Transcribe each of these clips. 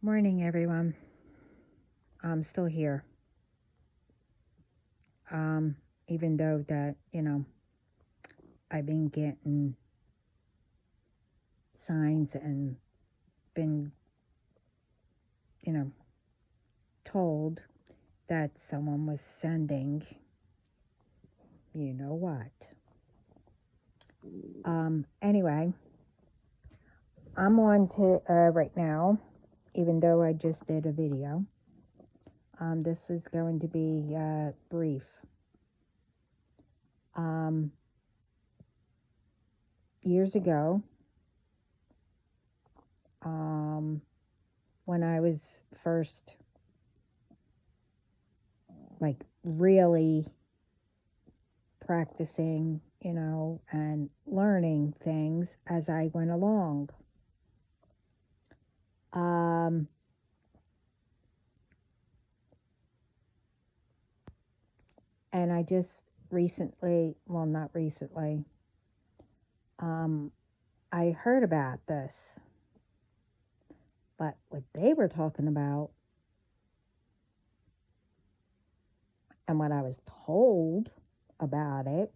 Morning, everyone. I'm still here. Even though that, I've been getting signs and been, you know, told that someone was sending, you know what. Anyway, I'm on to right now, even though I just did a video. This is going to be brief. Years ago, when I was first really practicing, and learning things as I went along. And I just recently, well, not recently, I heard about this. But what they were talking about and what I was told about it,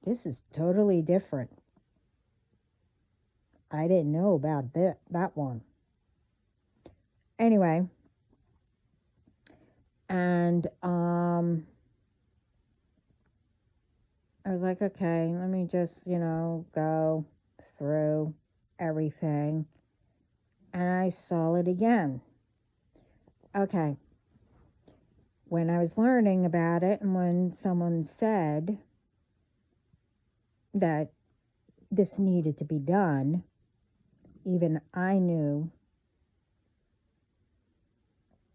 this is totally different. I didn't know about that one. Anyway, and I was like, okay, let me just, go through everything. And I saw it again. Okay. When I was learning about it, and when someone said that this needed to be done, even I knew,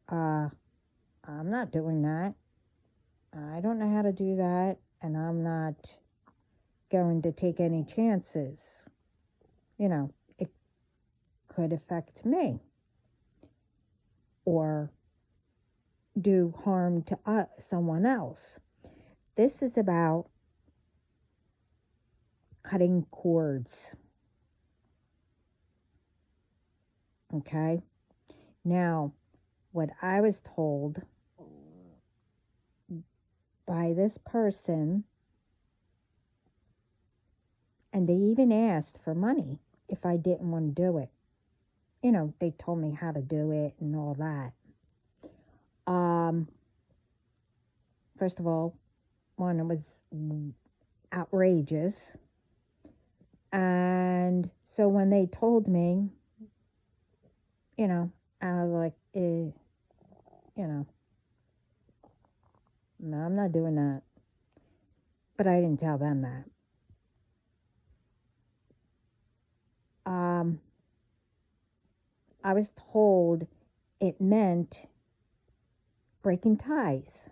I'm not doing that. I don't know how to do that, and I'm not going to take any chances. It could affect me or do harm to someone else. This is about cutting cords. Okay? Now, what I was told by this person, and they even asked for money if I didn't want to do it. They told me how to do it and all that. First of all, one, it was outrageous. And so when they told me, I was like, no, I'm not doing that. But I didn't tell them that. I was told it meant breaking ties.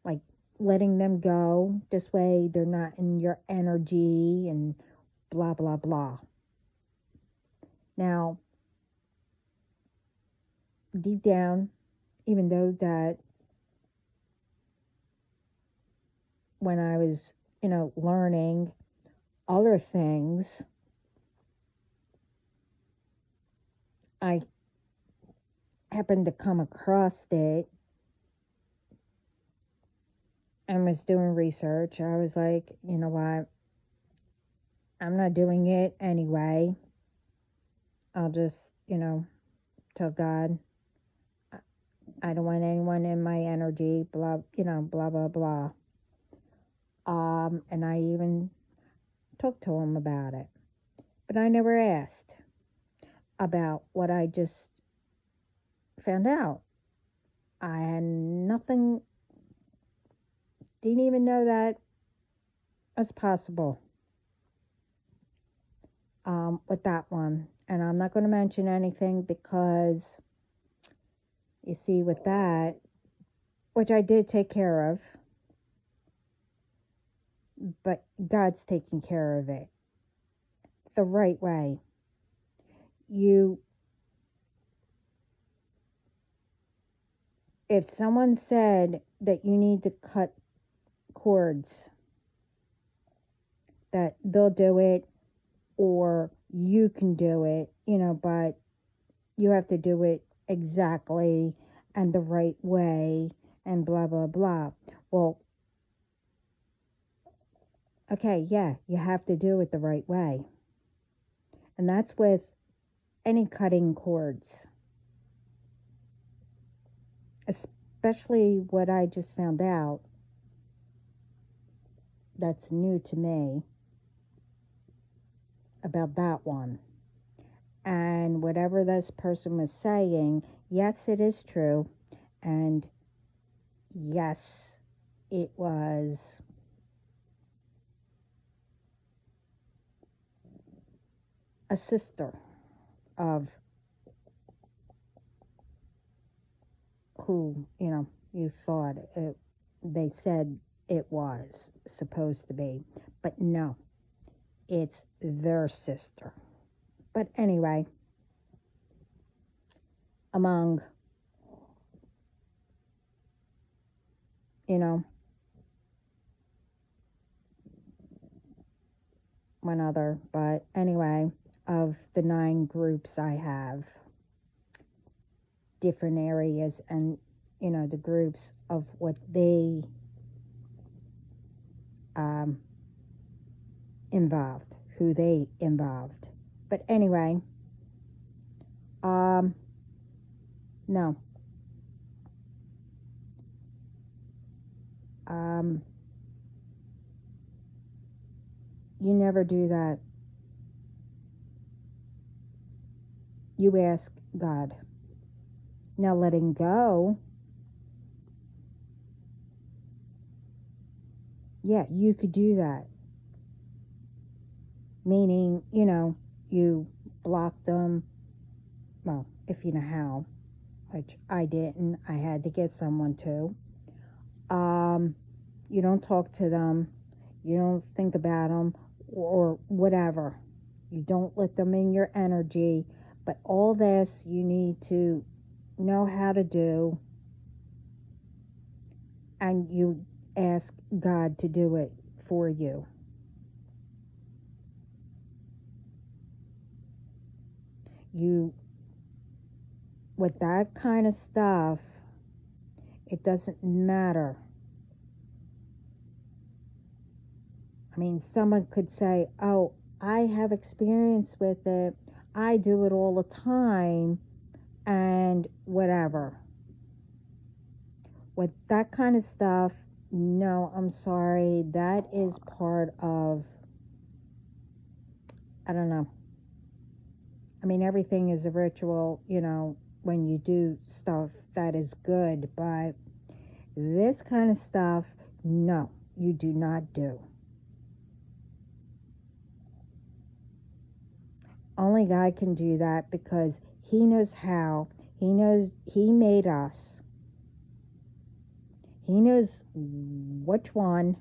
Like letting them go. This way they're not in your energy and blah, blah, blah. Now, deep down, even though that when I was, learning other things, I happened to come across it and was doing research. I was like, you know what? I'm not doing it anyway. I'll just, tell God, I don't want anyone in my energy, blah, blah, blah, blah. And I even talked to him about it. But I never asked about what I just found out. I had nothing, didn't even know that was possible with that one. And I'm not going to mention anything because, you see, with that, which I did take care of, but God's taking care of it the right way. If someone said that you need to cut cords, that they'll do it or you can do it, but you have to do it exactly and the right way and blah, blah, blah. Well, okay, yeah, you have to do it the right way. And that's with any cutting cords, especially what I just found out that's new to me about that one. And whatever this person was saying, yes, it is true. And yes, it was a sister of who, you thought they said it was supposed to be. But no, it's their sister. But anyway, among, you know, one other, but anyway, of the 9 groups I have, different areas and, the groups of what they involved, who they involved. But anyway, no. You never do that. You ask God. Now, letting go, yeah, you could do that. Meaning, you block them. Well, if you know how, which I didn't. I had to get someone to. You don't talk to them. You don't think about them or whatever. You don't let them in your energy. But all this you need to know how to do. And you ask God to do it for you. With that kind of stuff, it doesn't matter. I mean, someone could say, oh, I have experience with it. I do it all the time and whatever. With that kind of stuff, no, I'm sorry. That is part of, I don't know. I mean, everything is a ritual, when you do stuff that is good. But this kind of stuff, no, you do not do. Only God can do that because He knows how. He knows He made us. He knows which one.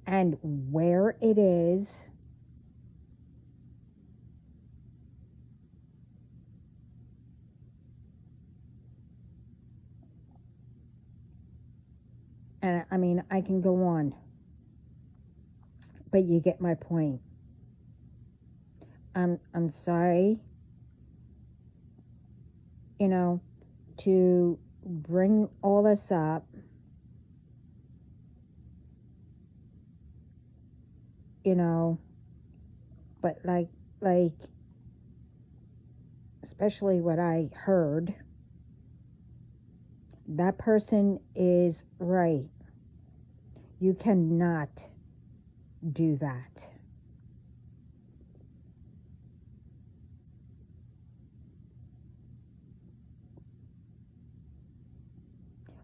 And where it is. And I mean, I can go on. But you get my point. I'm sorry, to bring all this up. But like, especially what I heard, that person is right. You cannot do that.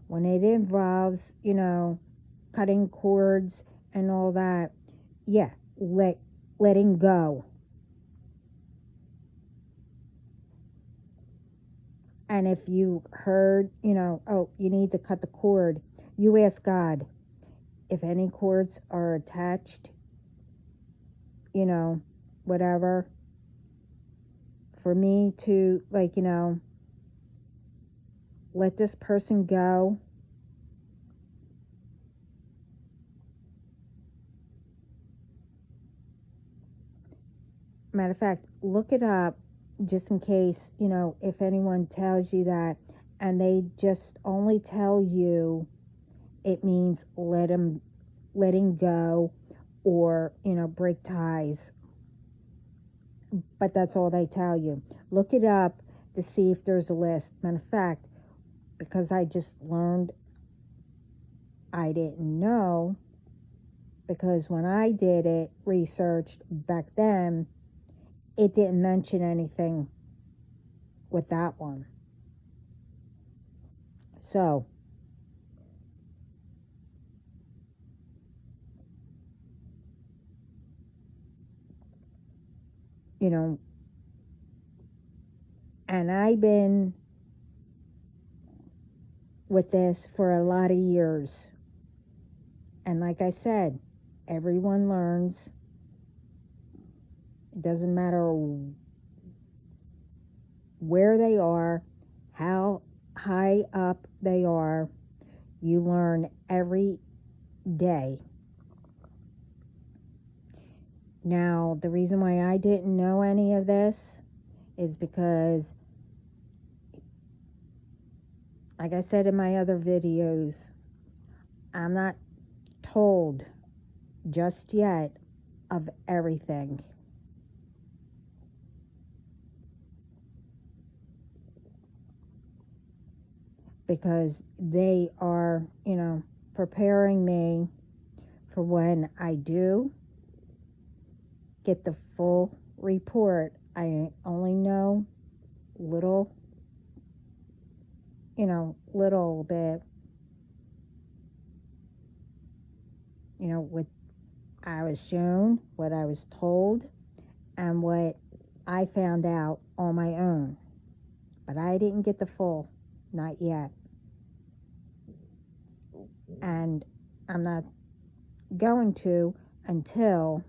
When it involves, cutting cords and all that, yeah, letting go. And if you heard, oh, you need to cut the cord, you ask God if any cords are attached, whatever, for me to, let this person go. Matter of fact, look it up just in case, if anyone tells you that and they just only tell you it means letting go or, break ties. But that's all they tell you. Look it up to see if there's a list. Matter of fact, because I just learned, I didn't know, because when I did it, researched back then, it didn't mention anything with that one. So, and I've been with this for a lot of years. And like I said, everyone learns. It doesn't matter where they are, how high up they are, you learn every day. Now, the reason why I didn't know any of this is because, like I said in my other videos, I'm not told just yet of everything. Because they are, preparing me for when I do get the full report. I only know little bit, what I was shown, what I was told, and what I found out on my own. But I didn't get the full, not yet. And I'm not going to until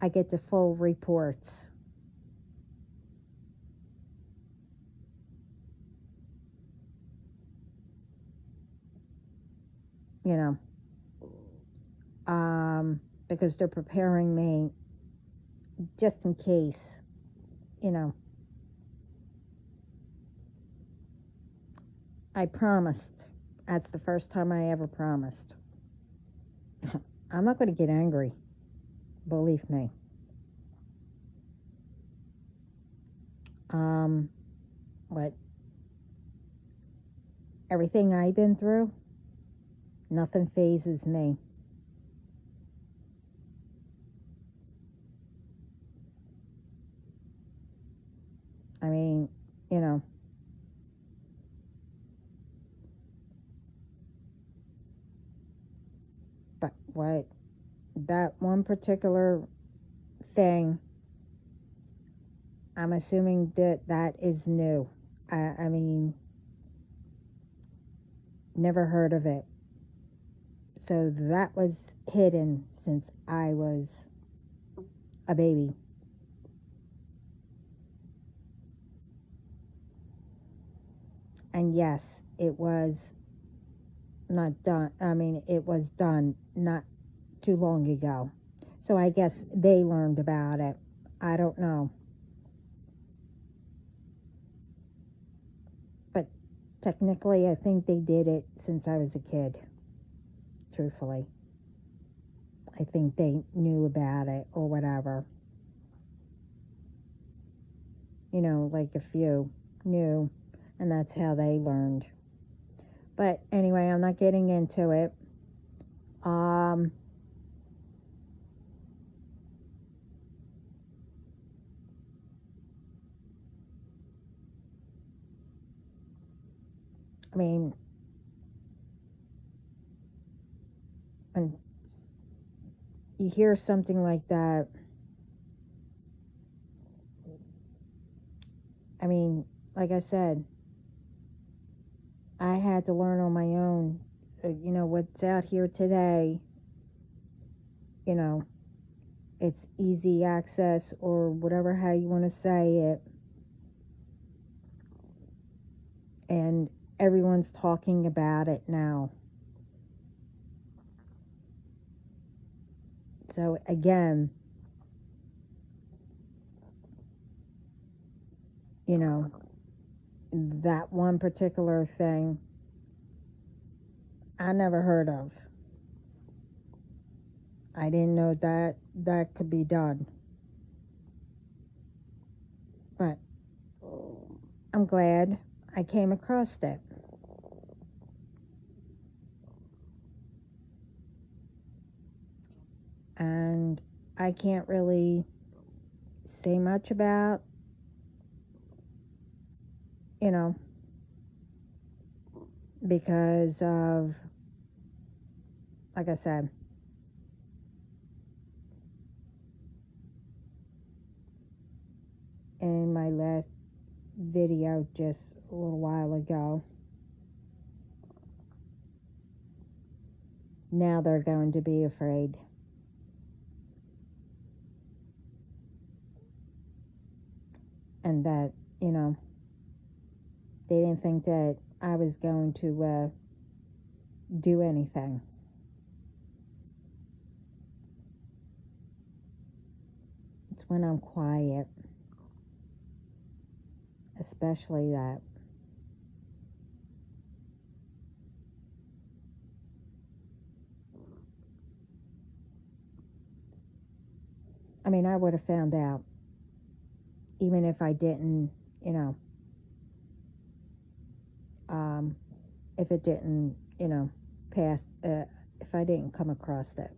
I get the full reports. Because they're preparing me just in case, I promised. That's the first time I ever promised. I'm not going to get angry. Believe me. But everything I've been through, nothing phases me. I mean, but what that one particular thing, I'm assuming that is new. I mean, never heard of it. So that was hidden since I was a baby. And yes, it was not done. I mean, it was done not too long ago. So I guess they learned about it. I don't know. But technically, I think they did it since I was a kid. Truthfully. I think they knew about it or whatever. Like a few knew, and that's how they learned. But anyway, I'm not getting into it. I mean, when you hear something like that, I mean, like I said, I had to learn on my own. What's out here today, it's easy access or whatever, how you want to say it. And everyone's talking about it now. So again, you know, that one particular thing I never heard of. I didn't know that that could be done. But I'm glad I came across it. And I can't really say much about, because of, like I said, in my last video just a little while ago, now they're going to be afraid. And that, they didn't think that I was going to do anything. It's when I'm quiet, especially that. I mean, I would have found out, even if I didn't, if it didn't, pass, if I didn't come across it.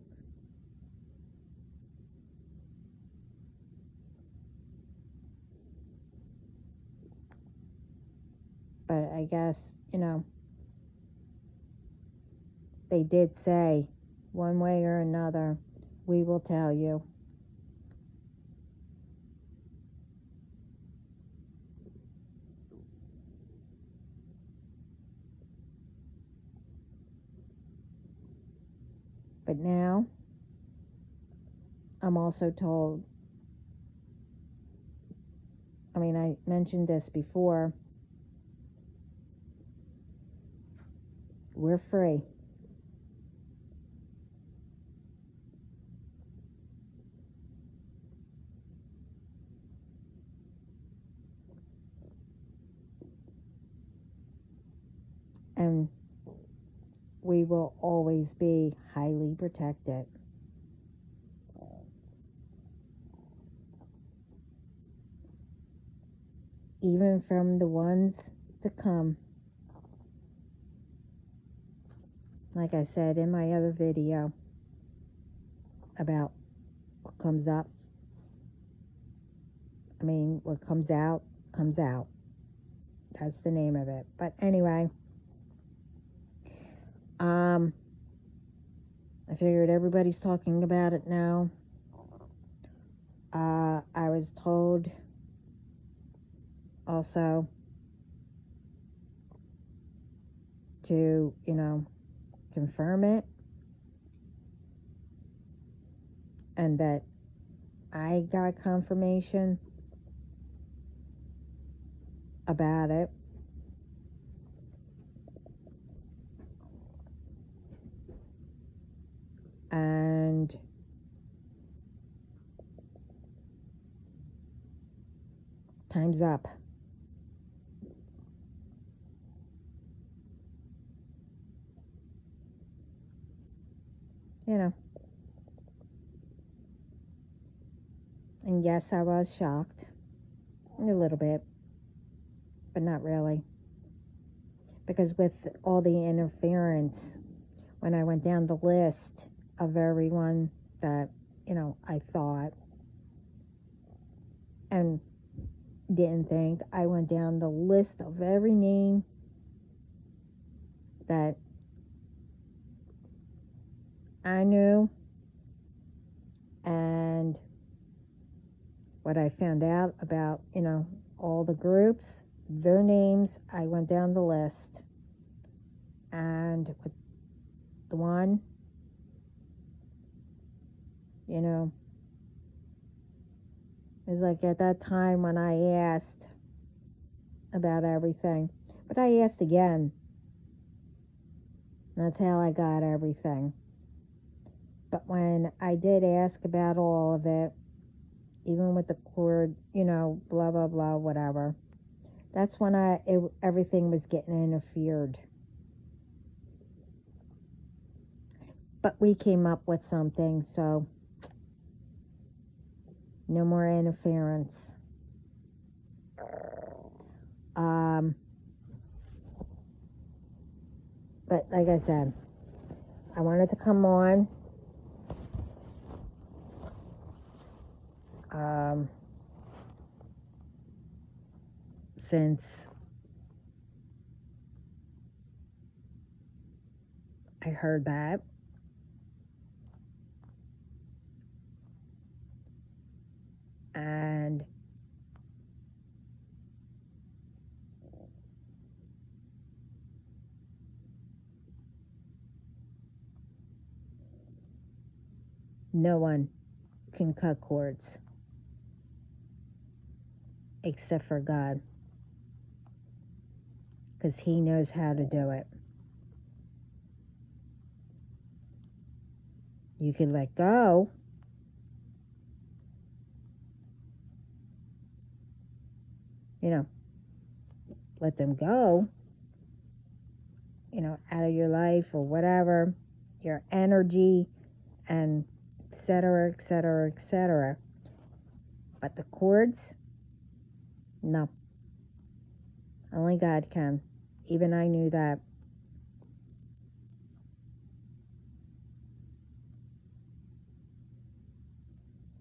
But I guess, they did say, one way or another, we will tell you. But now, I'm also told, I mean, I mentioned this before, we're free. And we will always be highly protected. Even from the ones to come. Like I said in my other video about what comes up. I mean, what comes out, comes out. That's the name of it. But anyway, I figured everybody's talking about it now. I was told also to, confirm it, and that I got confirmation about it. And time's up. And yes, I was shocked. A little bit. But not really. Because with all the interference, when I went down the list of everyone that, I thought and didn't think, I went down the list of every name that I knew, and what I found out about, all the groups, their names, I went down the list. And with the one, it was like at that time when I asked about everything, But I asked again. That's how I got everything. But when I did ask about all of it, even with the cord, blah, blah, blah, whatever, that's when everything was getting interfered. But we came up with something, so no more interference. But like I said, I wanted to come on. Since I heard that. And no one can cut cords except for God, because He knows how to do it. You can let go, let them go, out of your life or whatever, your energy, and etc., etc., etc. But the cords, no. Only God can. Even I knew that.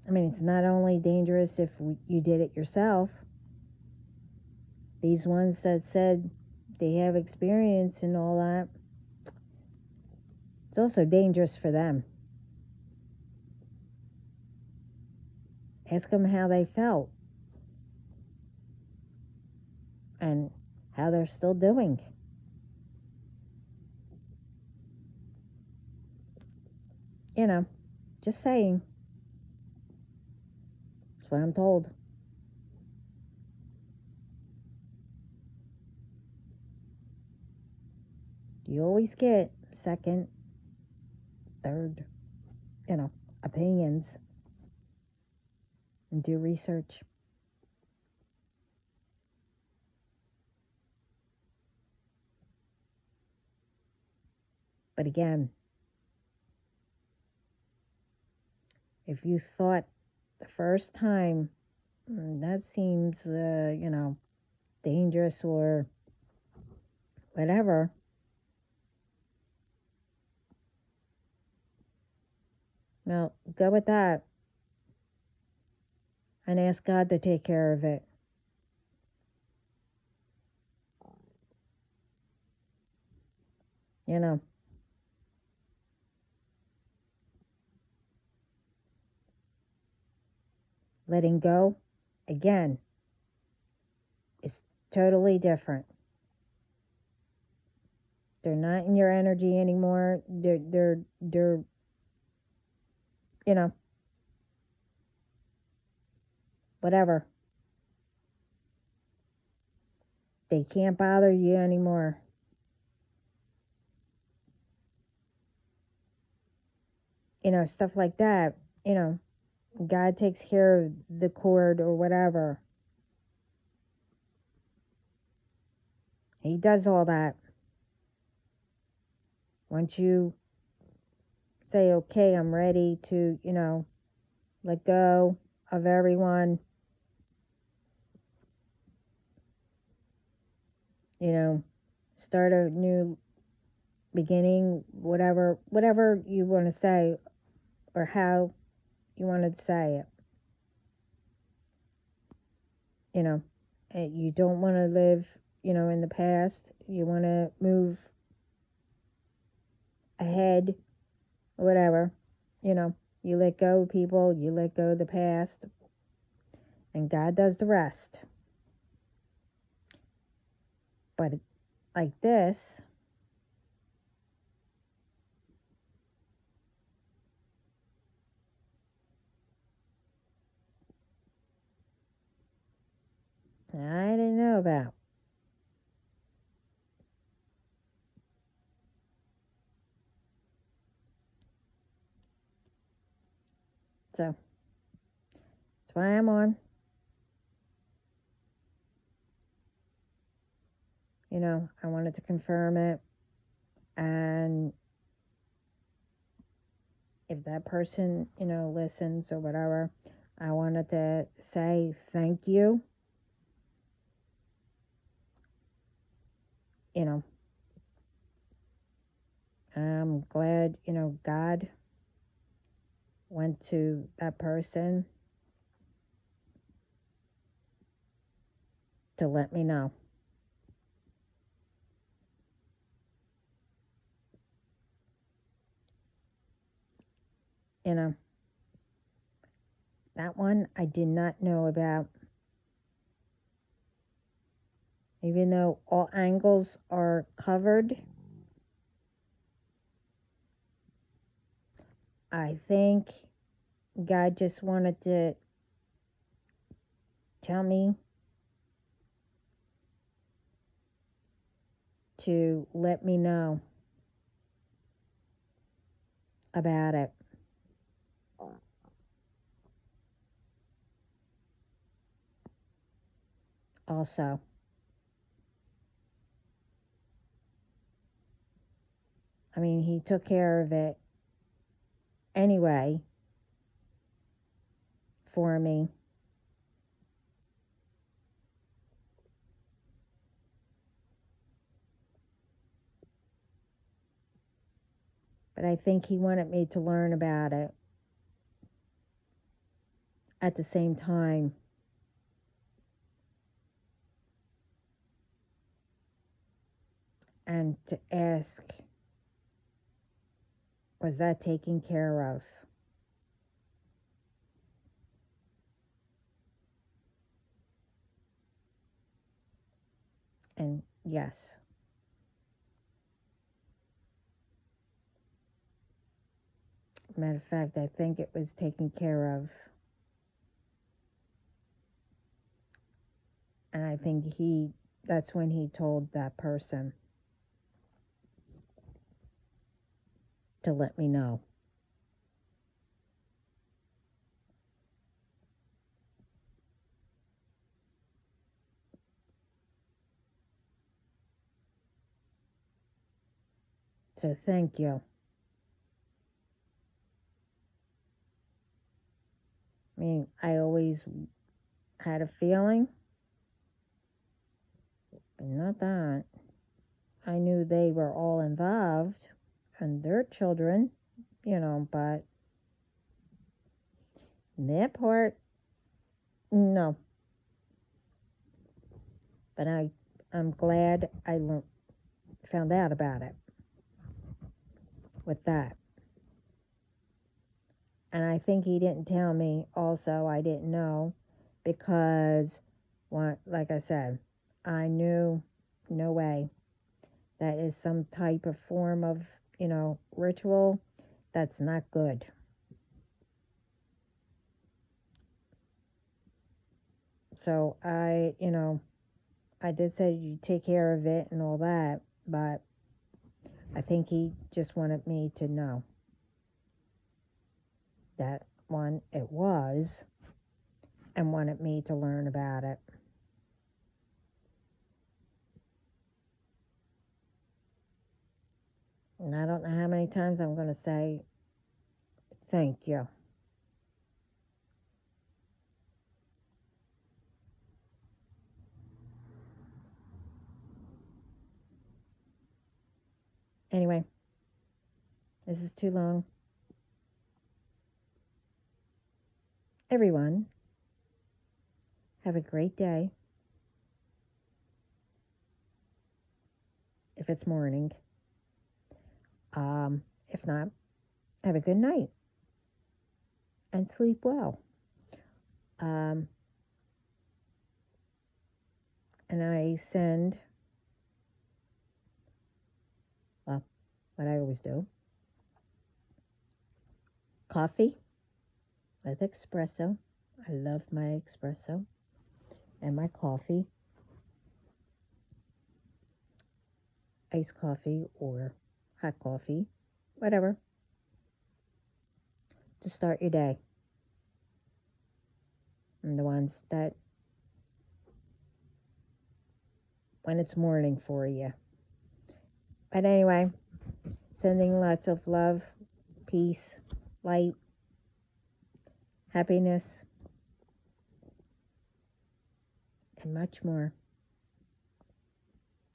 I mean, it's not only dangerous if you did it yourself. These ones that said they have experience and all that, it's also dangerous for them. Ask them how they felt and how they're still doing. Just saying. That's what I'm told. You always get second, third, opinions. And do research. But again, if you thought the first time that seems, dangerous or whatever, well, go with that and ask God to take care of it. Letting go, again, is totally different. They're not in your energy anymore. They're whatever. They can't bother you anymore. Stuff like that. God takes care of the cord or whatever. He does all that. Once you say, okay, I'm ready to, let go of everyone, start a new beginning, whatever you want to say or how you want to say it. You don't want to live, in the past. You want to move ahead, whatever. You let go of people, you let go of the past, and God does the rest. But like this, I didn't know about. So that's why I'm on. I wanted to confirm it. And if that person, listens or whatever, I wanted to say thank you. I'm glad, God went to that person to let me know. That one I did not know about. Even though all angles are covered, I think God just wanted to tell me to let me know about it. Also, I mean, he took care of it anyway for me. But I think he wanted me to learn about it at the same time. And to ask, was that taken care of? And yes. Matter of fact, I think it was taken care of. And I think that's when he told that person to let me know. So thank you. I mean, I always had a feeling, but not that. I knew they were all involved and their children, but that part, no. But I'm glad I found out about it with that. And I think he didn't tell me also, I didn't know, because, like I said, I knew no way. That is some type of form of, ritual that's not good. So I did say you take care of it and all that, but I think he just wanted me to know that one it was, and wanted me to learn about it. And I don't know how many times I'm going to say thank you. Anyway, this is too long. Everyone, have a great day. If it's morning. If not, have a good night and sleep well. And I send, well, what I always do, coffee with espresso. I love my espresso and my coffee, iced coffee or hot coffee, whatever, to start your day. the ones that when it's morning for you. But anyway, sending lots of love, peace, light, happiness, and much more.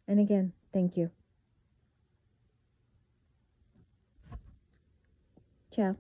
And again, thank you. Ciao.